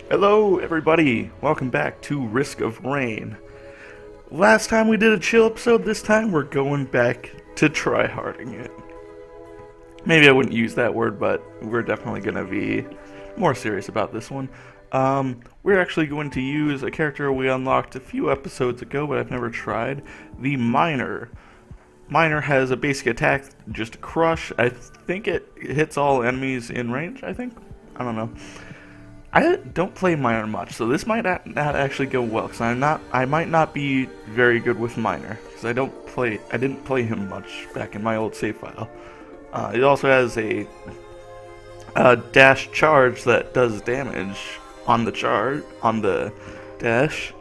Hello, everybody. Welcome back to Risk of Rain. Last time we did a chill episode, this time we're going back to tryharding it. Maybe I wouldn't use that word, but we're definitely going to be more serious about this one. We're actually going to use a character we unlocked a few episodes ago, but I've never tried, the Miner. Miner has a basic attack, just a crush. I think it hits all enemies in range, I think? I don't know. I don't play Miner much, so this might not actually go well, because I might not be very good with Miner, because I didn't play him much back in my old save file. It also has a dash charge that does damage on the dash.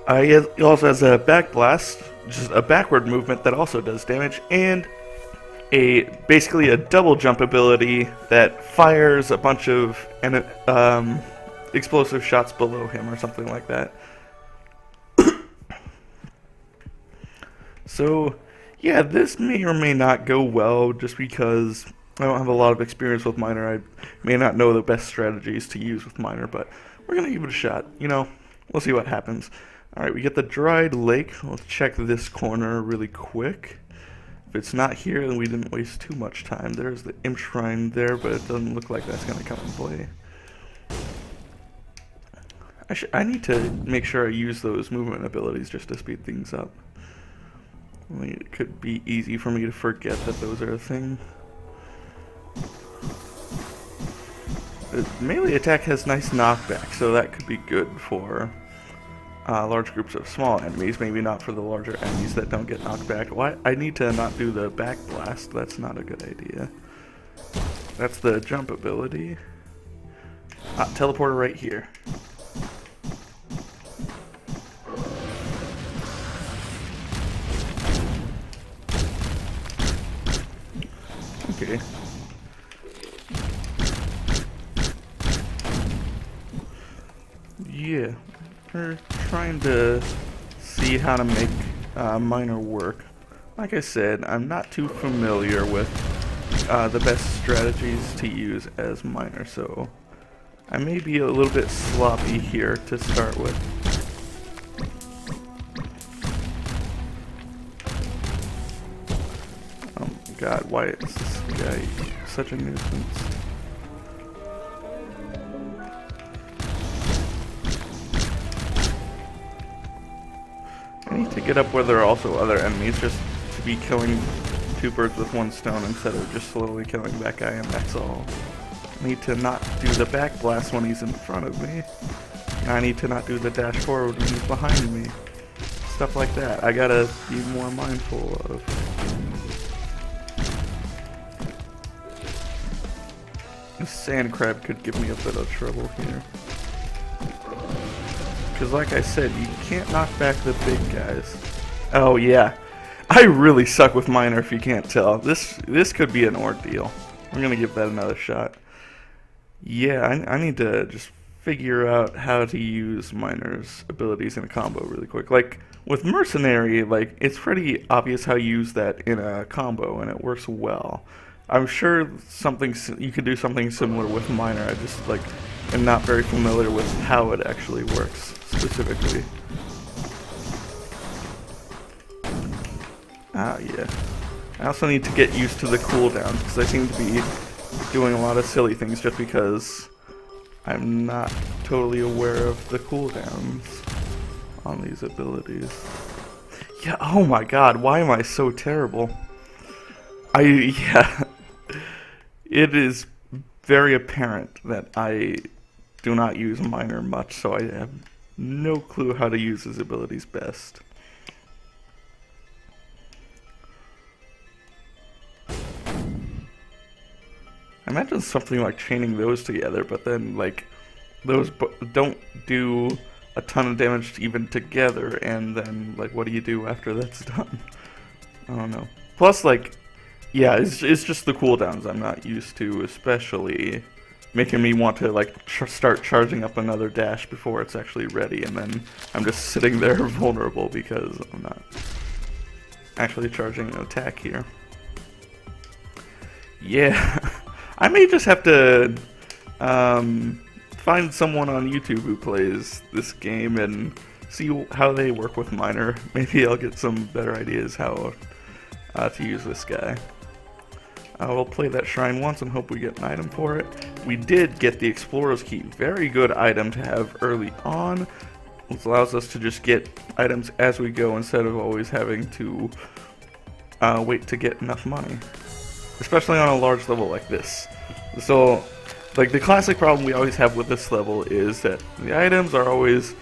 It also has a backblast, just a backward movement that also does damage, and basically a double jump ability that fires a bunch of explosive shots below him or something like that. So, yeah, this may or may not go well just because I don't have a lot of experience with Miner. I may not know the best strategies to use with Miner, but we're going to give it a shot. We'll see what happens. Alright, we get the dried lake. Let's check this corner really quick. If it's not here, then we didn't waste too much time. There's the imp shrine there, but it doesn't look like that's going to come in play. I need to make sure I use those movement abilities just to speed things up. It could be easy for me to forget that those are a thing. The melee attack has nice knockback, so that could be good for large groups of small enemies, maybe not for the larger enemies that don't get knocked back. Why? I need to not do the back blast. That's not a good idea. That's the jump ability. Teleporter right here. Okay. Yeah. We're trying to see how to make Miner work. Like I said, I'm not too familiar with the best strategies to use as Miner, so I may be a little bit sloppy here to start with. Oh my god, why is this guy such a nuisance? I need to get up where there are also other enemies, just to be killing two birds with one stone instead of just slowly killing that guy, and that's all. I need to not do the back blast when he's in front of me. I need to not do the dash forward when he's behind me. Stuff like that. I gotta be more mindful of. The sand crab could give me a bit of trouble here. Because like I said, you can't knock back the big guys. Oh yeah, I really suck with Miner if you can't tell. This could be an ordeal. I'm going to give that another shot. Yeah, I need to just figure out how to use Miner's abilities in a combo really quick. Like, with Mercenary, like, it's pretty obvious how you use that in a combo, and it works well. I'm sure you could do something similar with Miner. I just, like, am not very familiar with how it actually works specifically. Yeah. I also need to get used to the cooldown, because I seem to be doing a lot of silly things just because I'm not totally aware of the cooldowns on these abilities. Yeah, oh my god, why am I so terrible? Yeah. It is very apparent that I do not use Miner much, so I have no clue how to use his abilities best. I imagine something like chaining those together, but then, like, those don't do a ton of damage even together, and then, like, what do you do after that's done? I don't know. Plus, like, yeah, it's just the cooldowns I'm not used to, especially making me want to, like, start charging up another dash before it's actually ready, and then I'm just sitting there vulnerable because I'm not actually charging an attack here. Yeah, I may just have to find someone on YouTube who plays this game and see how they work with Miner. Maybe I'll get some better ideas how to use this guy. We'll play that shrine once and hope we get an item for it. We did get the Explorer's Key. Very good item to have early on. This allows us to just get items as we go instead of always having to wait to get enough money. Especially on a large level like this. So, like, the classic problem we always have with this level is that the items are always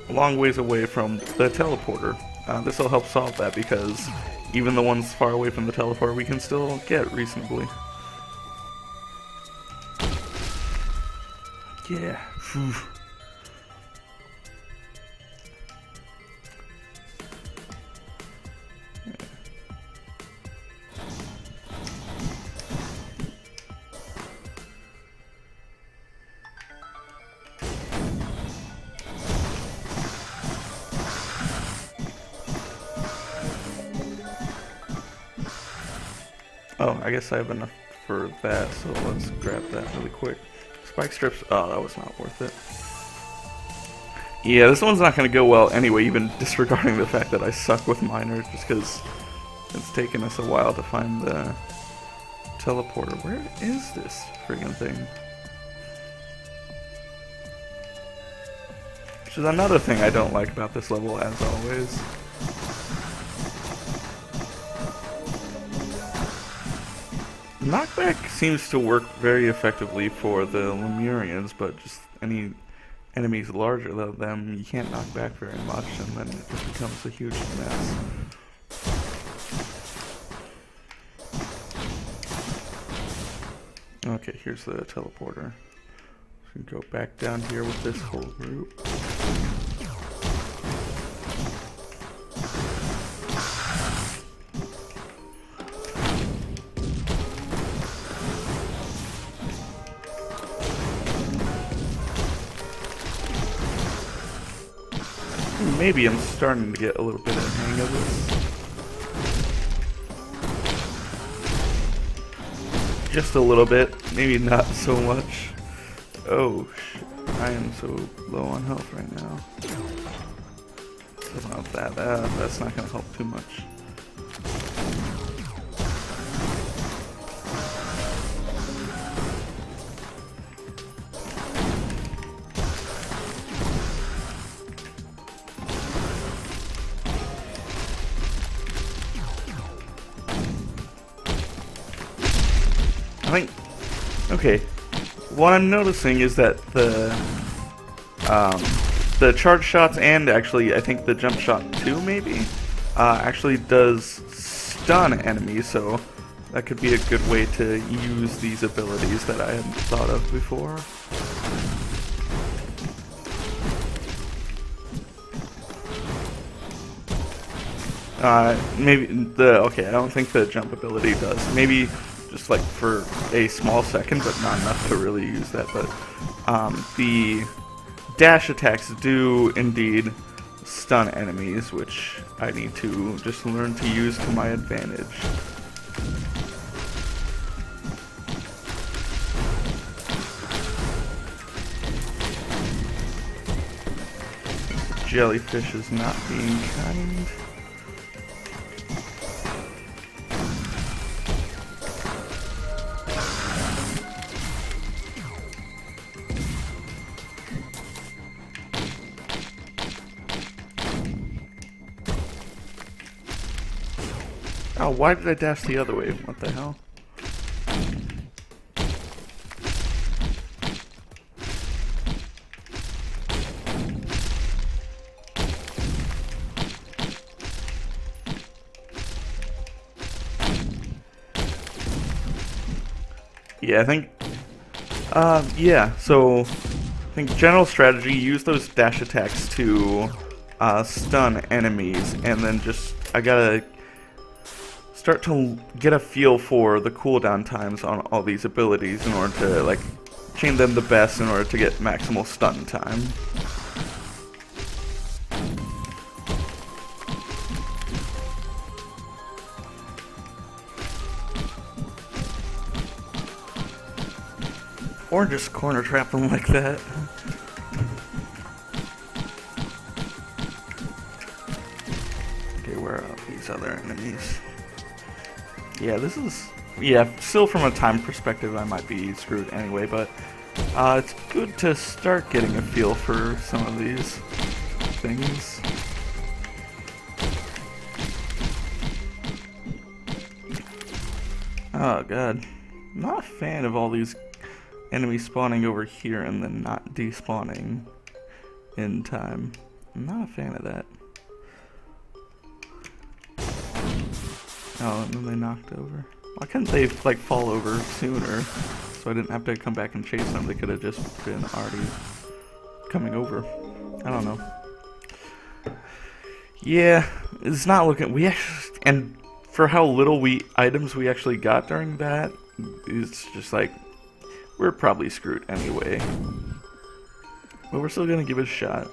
a long ways away from the teleporter. This will help solve that because even the ones far away from the teleporter we can still get reasonably. Yeah. Phew. Oh, I guess I have enough for that, so let's grab that really quick. Spike strips, oh, that was not worth it. Yeah, this one's not going to go well anyway, even disregarding the fact that I suck with miners, just because it's taken us a while to find the teleporter. Where is this friggin' thing? Which is another thing I don't like about this level, as always. Knockback seems to work very effectively for the Lemurians, but just any enemies larger than them, you can't knock back very much, and then it just becomes a huge mess. Okay, here's the teleporter. So we can go back down here with this whole group. Maybe I'm starting to get a little bit of a hang of this. Just a little bit, maybe not so much. Oh, I am so low on health right now. So not that, that's not going to help too much. Okay, what I'm noticing is that the charge shots and actually I think the jump shot too maybe actually does stun enemies, so that could be a good way to use these abilities that I hadn't thought of before. Okay, I don't think the jump ability does. Maybe just like for a small second, but not enough to really use that. But the dash attacks do indeed stun enemies, which I need to just learn to use to my advantage. Jellyfish is not being kind. Oh, why did I dash the other way? What the hell? Yeah, I think, yeah, so I think general strategy, use those dash attacks to stun enemies, and then just, I gotta start to get a feel for the cooldown times on all these abilities in order to, like, chain them the best in order to get maximal stun time. Or just corner trap them like that. Okay, where are these other enemies? Yeah, this is... Yeah, still from a time perspective I might be screwed anyway, but it's good to start getting a feel for some of these things. Oh god. I'm not a fan of all these enemies spawning over here and then not despawning in time. I'm not a fan of that. Oh, and then they knocked over. Why couldn't they, like, fall over sooner? So I didn't have to come back and chase them. They could have just been already coming over. I don't know. Yeah, it's not looking... We actually... And for how little items we actually got during that, it's just like... We're probably screwed anyway. But we're still gonna give it a shot.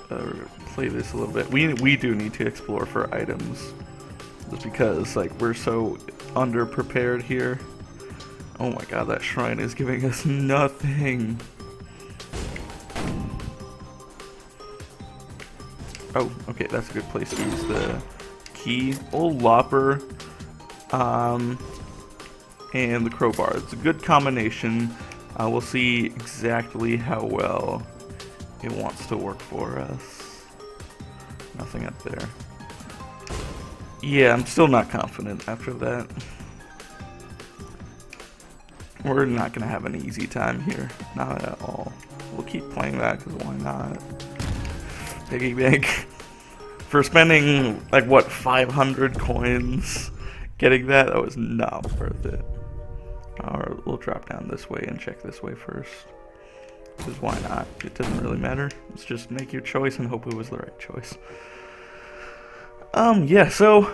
Play this a little bit. We do need to explore for items. Just because, like, we're so underprepared here. Oh my god, that shrine is giving us nothing. Oh, okay, that's a good place to use the key. Old Lopper. And the crowbar. It's a good combination. We'll see exactly how well it wants to work for us. Nothing up there. Yeah, I'm still not confident after that. We're not gonna have an easy time here. Not at all. We'll keep playing that, because why not? Piggy bank. For spending, like, what, 500 coins getting that? That was not worth it. Alright, we'll drop down this way and check this way first. Because why not? It doesn't really matter. Let's just make your choice and hope it was the right choice. Yeah, so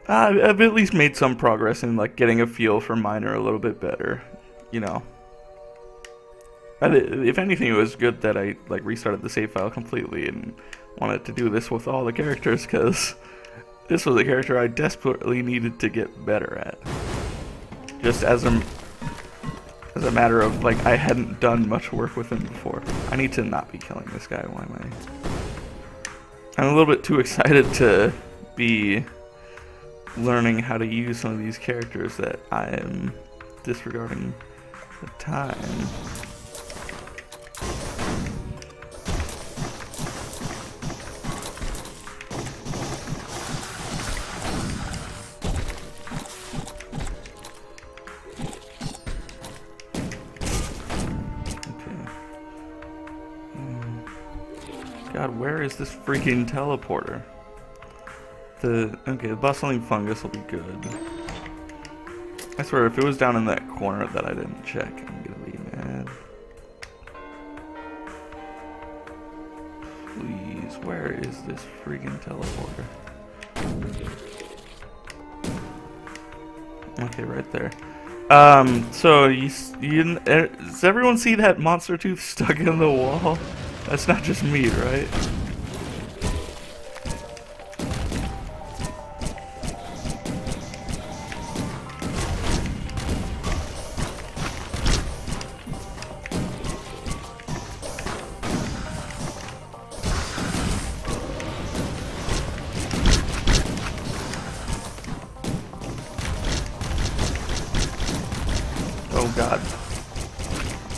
I've at least made some progress in, like, getting a feel for Miner a little bit better, you know. If anything, it was good that I, like, restarted the save file completely and wanted to do this with all the characters, because this was a character I desperately needed to get better at. Just as a matter of, like, I hadn't done much work with him before. I need to not be killing this guy. Why am I... I'm a little bit too excited to be learning how to use some of these characters that I am disregarding the time. God, where is this freaking teleporter? Okay, the bustling fungus will be good. I swear, if it was down in that corner that I didn't check, I'm gonna be mad. Please, where is this freaking teleporter? Okay, right there. So does everyone see that monster tooth stuck in the wall? That's not just me, right? Oh god.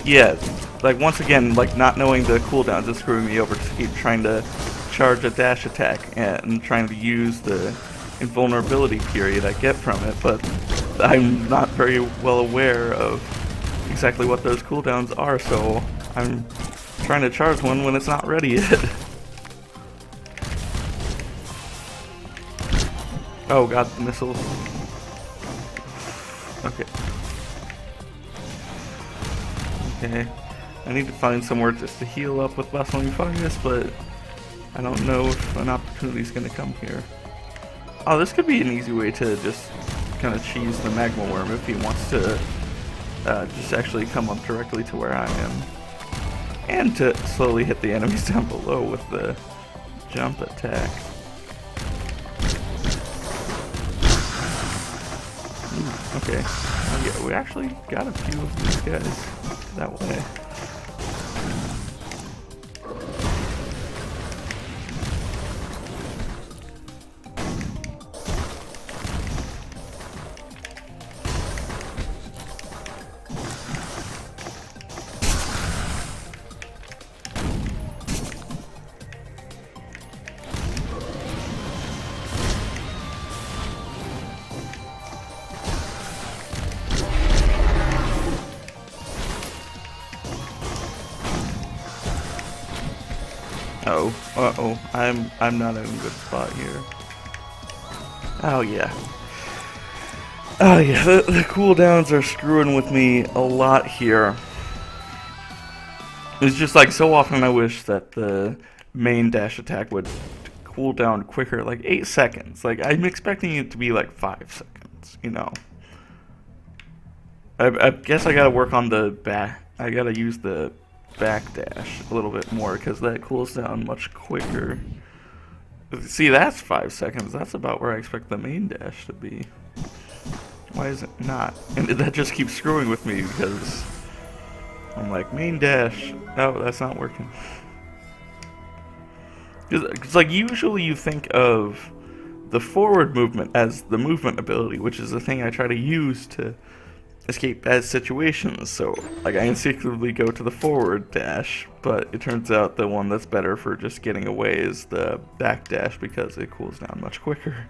Yeah. Like, once again, like, not knowing the cooldowns is screwing me over to keep trying to charge a dash attack and trying to use the invulnerability period I get from it, but I'm not very well aware of exactly what those cooldowns are, so I'm trying to charge one when it's not ready yet. Oh god, the missiles. Okay. Okay. I need to find somewhere just to heal up with bustling fungus, but I don't know if an opportunity is going to come here. Oh, this could be an easy way to just kind of cheese the magma worm if he wants to just actually come up directly to where I am. And to slowly hit the enemies down below with the jump attack. Okay. Oh, yeah, we actually got a few of these guys that way. Oh, uh-oh. I'm not in a good spot here. Oh yeah. Oh yeah, the cooldowns are screwing with me a lot here. It's just like so often I wish that the main dash attack would cool down quicker, like 8 seconds. Like I'm expecting it to be like 5 seconds, you know. I guess I gotta work on the back. I gotta use the backdash a little bit more because that cools down much quicker. See, that's 5 seconds. That's about where I expect the main dash to be. Why is it not? And that just keeps screwing with me because I'm like, main dash. Oh, that's not working. It's like usually you think of the forward movement as the movement ability, which is the thing I try to use to escape bad situations. So like I instinctively go to the forward dash, but it turns out the one that's better for just getting away is the back dash because it cools down much quicker.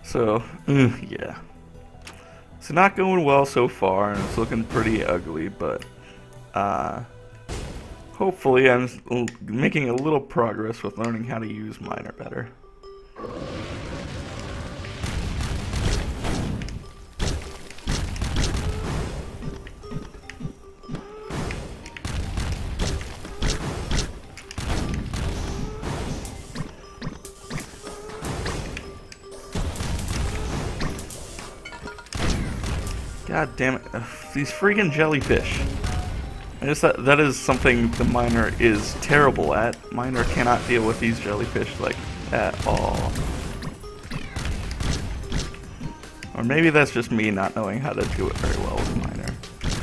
So yeah, it's not going well so far, and it's looking pretty ugly, but hopefully I'm making a little progress with learning how to use miner better. God damn it. These freaking jellyfish. I guess that is something the miner is terrible at. Miner cannot deal with these jellyfish, like, at all. Or maybe that's just me not knowing how to do it very well with miner.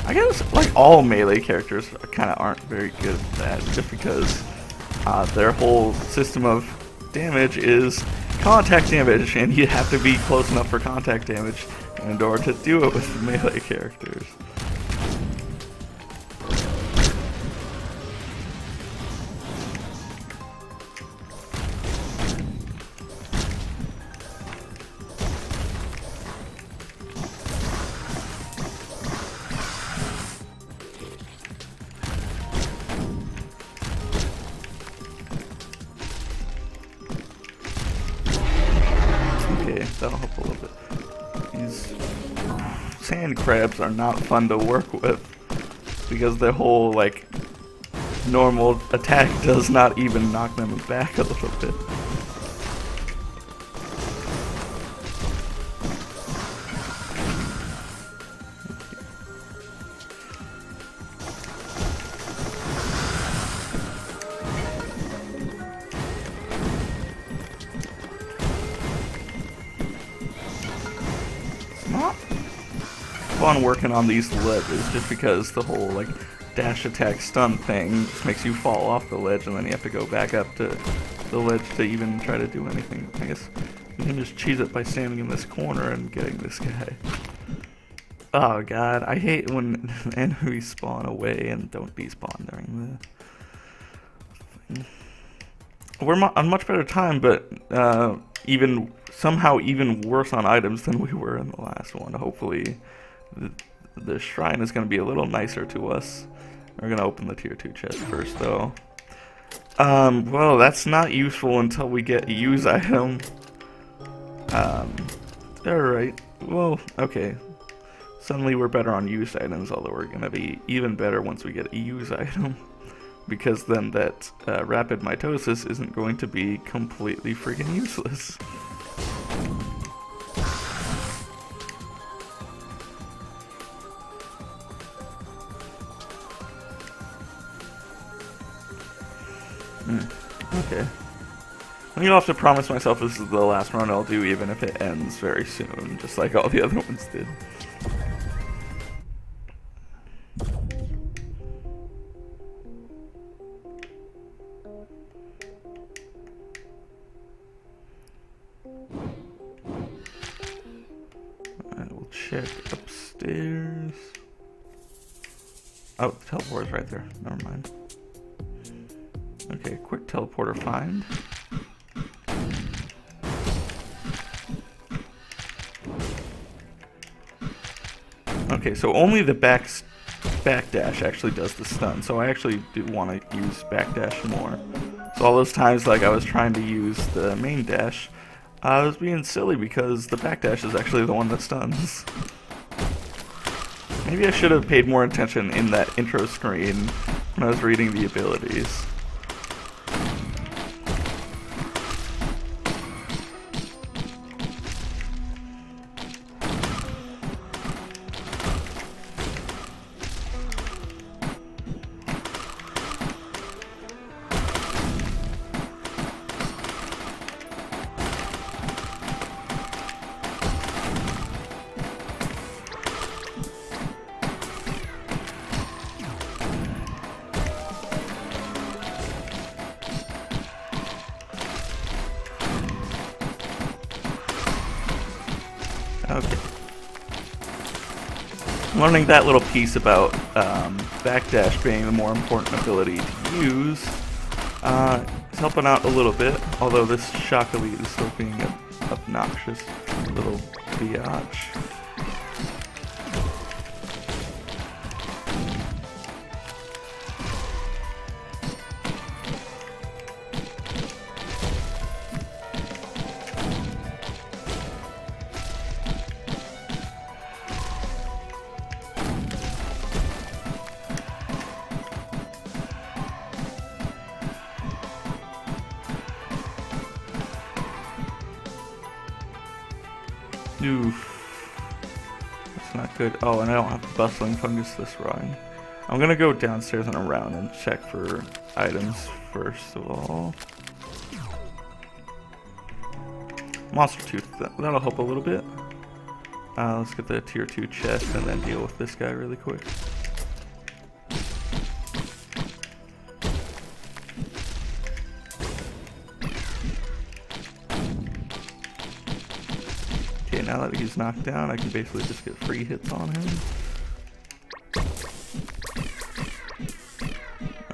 I guess, like, all melee characters kind of aren't very good at that, just because their whole system of damage is contact damage, and you have to be close enough for contact damage in order to do it with melee characters. Okay, that'll help a little bit. These sand crabs are not fun to work with because their whole, like, normal attack does not even knock them back a little bit. Not fun working on these ledges just because the whole like dash attack stun thing just makes you fall off the ledge and then you have to go back up to the ledge to even try to do anything. I guess you can just cheese it by standing in this corner and getting this guy. Oh god, I hate when enemies spawn away and don't despawn during the thing. We're on much better time, but even somehow even worse on items than we were in the last one. Hopefully the shrine is going to be a little nicer to us. We're going to open the tier 2 chest first though. Well, that's not useful until we get a use item. Alright, well, okay. Suddenly we're better on used items, although we're going to be even better once we get a use item. Because then that rapid mitosis isn't going to be completely freaking useless. Okay. I'm gonna have to promise myself this is the last run I'll do, even if it ends very soon, just like all the other ones did. I will check upstairs. Oh, the teleporter's right there. Never mind. Okay, quick teleporter find. Okay, so only the backdash actually does the stun, so I actually do want to use backdash more. So all those times like I was trying to use the main dash, I was being silly because the backdash is actually the one that stuns. Maybe I should have paid more attention in that intro screen when I was reading the abilities. Okay. Learning that little piece about backdash being the more important ability to use is helping out a little bit, although this shock elite is still being an obnoxious little biatch. Oof. That's not good. Oh, and I don't have bustling fungus this run. I'm gonna go downstairs and around and check for items first of all. Monster Tooth, that'll help a little bit. Let's get the tier 2 chest and then deal with this guy really quick. Now that he's knocked down, I can basically just get free hits on him.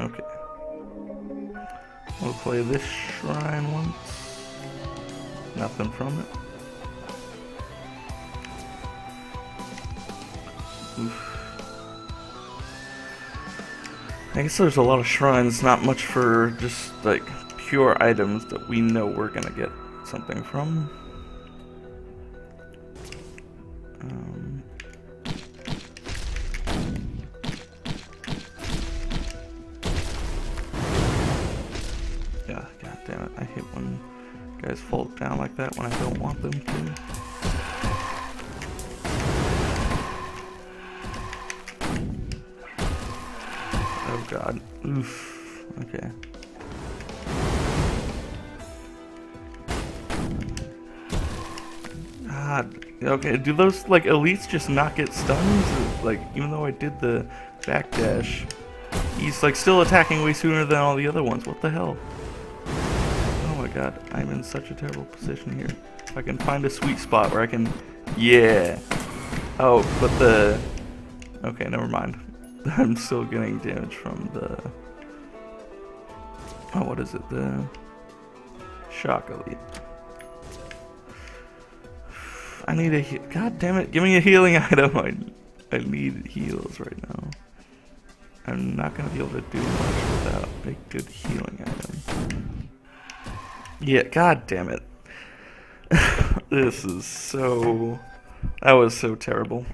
Okay. We'll play this shrine once. Nothing from it. Oof. I guess there's a lot of shrines, not much for just like pure items that we know we're gonna get something from. Yeah, god damn it. I hate when guys fall down like that when I don't want them to. Oh god. Oof. Okay. God. Okay, do those, like, elites just not get stuns? Like, even though I did the backdash, he's, like, still attacking way sooner than all the other ones. What the hell? Oh my god, I'm in such a terrible position here. If I can find a sweet spot where I can... Yeah! Oh, but the... Okay, never mind. I'm still getting damage from the... Oh, what is it? The... Shock elite. I need a god damn it, give me a healing item. I need heals right now. I'm not gonna be able to do much without a good healing item. Yeah, god damn it. This is so... That was so terrible.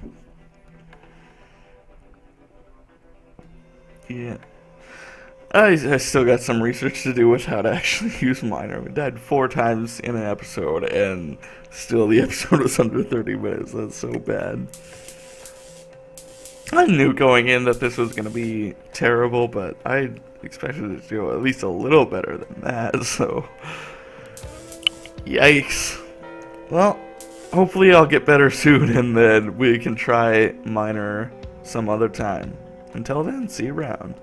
Yeah. I still got some research to do with how to actually use Miner. We died 4 times in an episode, and still the episode was under 30 minutes. That's so bad. I knew going in that this was going to be terrible, but I expected it to do at least a little better than that, so... Yikes. Well, hopefully I'll get better soon and then we can try minor some other time. Until then, see you around.